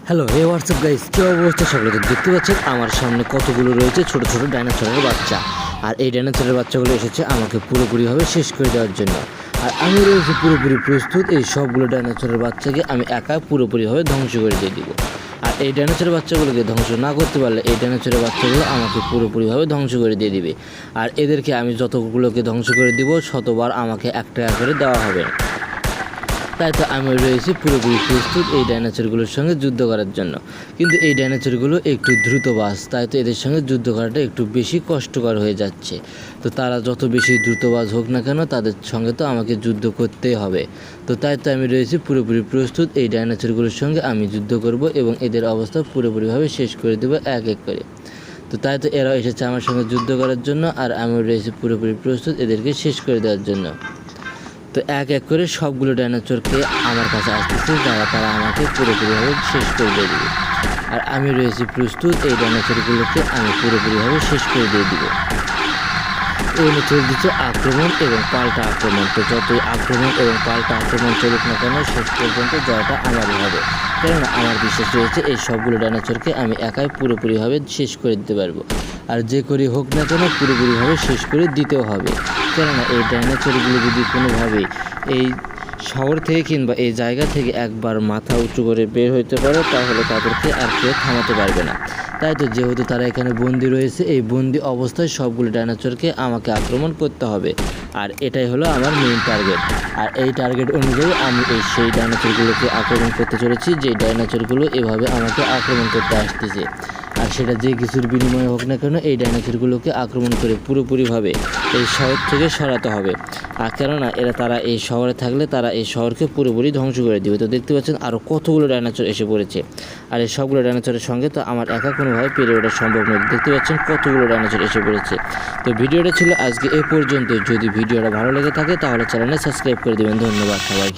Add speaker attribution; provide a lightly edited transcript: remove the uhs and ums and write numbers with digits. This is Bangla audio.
Speaker 1: হ্যালো হোয়াটসঅ্যাপ গাইস, কি অবস্থা সকলে? তো দেখতে পাচ্ছেন আমার সামনে কতগুলো রয়েছে ছোট ছোট ডাইনোসরের বাচ্চা। আর এই ডাইনোসরের বাচ্চাগুলো এসেছে আমাকে পুরোপুরিভাবে শেষ করে দেওয়ার জন্য। আর আমি রয়েছি পুরোপুরি প্রস্তুত এই সবগুলো ডাইনোসরের বাচ্চাকে আমি একা পুরোপুরিভাবে ধ্বংস করে দিয়ে দিব। আর এই ডাইনোসরের বাচ্চাগুলোকে ধ্বংস না করতে পারলে এই ডাইনোসরের বাচ্চাগুলো আমাকে পুরোপুরিভাবে ধ্বংস করে দিয়ে দিবে। আর এদেরকে আমি যতগুলোকে ধ্বংস করে দিব শতবার আমাকে একটা করে দেওয়া হবে। তাই তো আমি রয়েছি পুরোপুরি প্রস্তুত এই ডাইনোসরগুলোর সঙ্গে যুদ্ধ করার জন্য। কিন্তু এই ডাইনোসরগুলো একটু দ্রুতবাজ, তাই তো এদের সঙ্গে যুদ্ধ করাটা একটু বেশি কষ্টকর হয়ে যাচ্ছে। তো তারা যত বেশি দ্রুতবাজ হোক না কেন তাদের সঙ্গে তো আমাকে যুদ্ধ করতেই হবে। তো তাই তো আমি রয়েছি পুরোপুরি প্রস্তুত এই ডাইনোসরগুলোর সঙ্গে আমি যুদ্ধ করব এবং এদের অবস্থা পুরোপুরিভাবে শেষ করে দেবো এক এক করে। তো তাই তো এরা এসেছে আমার সঙ্গে যুদ্ধ করার জন্য, আর আমি রয়েছি পুরোপুরি প্রস্তুত এদেরকে শেষ করে দেওয়ার জন্য। তো এক এক করে সবগুলো ডাইনোসরকে আমার কাছে আসতেছে, যারা তারা আমাকে পুরোপুরিভাবে শেষ করে দিয়ে দিবে। আর আমি রয়েছি প্রস্তুত এই ডাইনোসরগুলোকে আমি পুরোপুরিভাবে শেষ করে দিয়ে দিব। এই চলছে আক্রমণ এবং পাল্টা আক্রমণ। তো যতই আক্রমণ এবং পাল্টা আক্রমণ চলুক না কেন শেষ পর্যন্ত জয়টা আমারই হবে, কেননা আমার বিশ্বাস রয়েছে এই সবগুলো ডাইনোসরকে আমি একাই পুরোপুরিভাবে শেষ করে দিতে পারবো। আর যে করে হোক না কেন পুরোপুরিভাবে শেষ করে দিতেও হবে, কেননা এই ডাইনোসরগুলো যদি কোনোভাবে এই শহর থেকে কিংবা এই জায়গা থেকে একবার মাথা উঁচু করে বের হইতে পারে তাহলে তাদেরকে আর কেউ থামাতে পারবে না। তাই তো যেহেতু তারা এখানে বন্দি রয়েছে, এই বন্দি অবস্থায় সবগুলো ডাইনোসরকে আমাকে আক্রমণ করতে হবে। আর এটাই হলো আমার মেইন টার্গেট। আর এই টার্গেট অনুযায়ী আমি সেই ডাইনোসরগুলোকে আক্রমণ করতে চলেছি, যে ডাইনোসরগুলো এভাবে আমাকে আক্রমণ করতে আসতেছে। আর সেটা যে কিছুর বিনিময়ে হোক না কেন এই ডাইনোসরগুলোকে আক্রমণ করে পুরোপুরিভাবে এই শহর থেকে সরাতে হবে। আর কেননা তারা এই শহরে থাকলে তারা এই শহরকে পুরোপুরি ধ্বংস করে দেবে। তো দেখতে পাচ্ছেন আরও কতগুলো ডাইনোসর এসে পড়েছে। আর এই সবগুলো ডাইনোসরের সঙ্গে তো আমার একা কোনোভাবে পেরে ওঠা সম্ভব নয়। দেখতে পাচ্ছেন কতগুলো ডাইনোসর এসে পড়েছে। তো ভিডিওটা ছিল আজকে এ পর্যন্ত। যদি ভিডিওটা ভালো লেগে থাকে তাহলে চ্যানেলে সাবস্ক্রাইব করে দেবেন। ধন্যবাদ সবাইকে।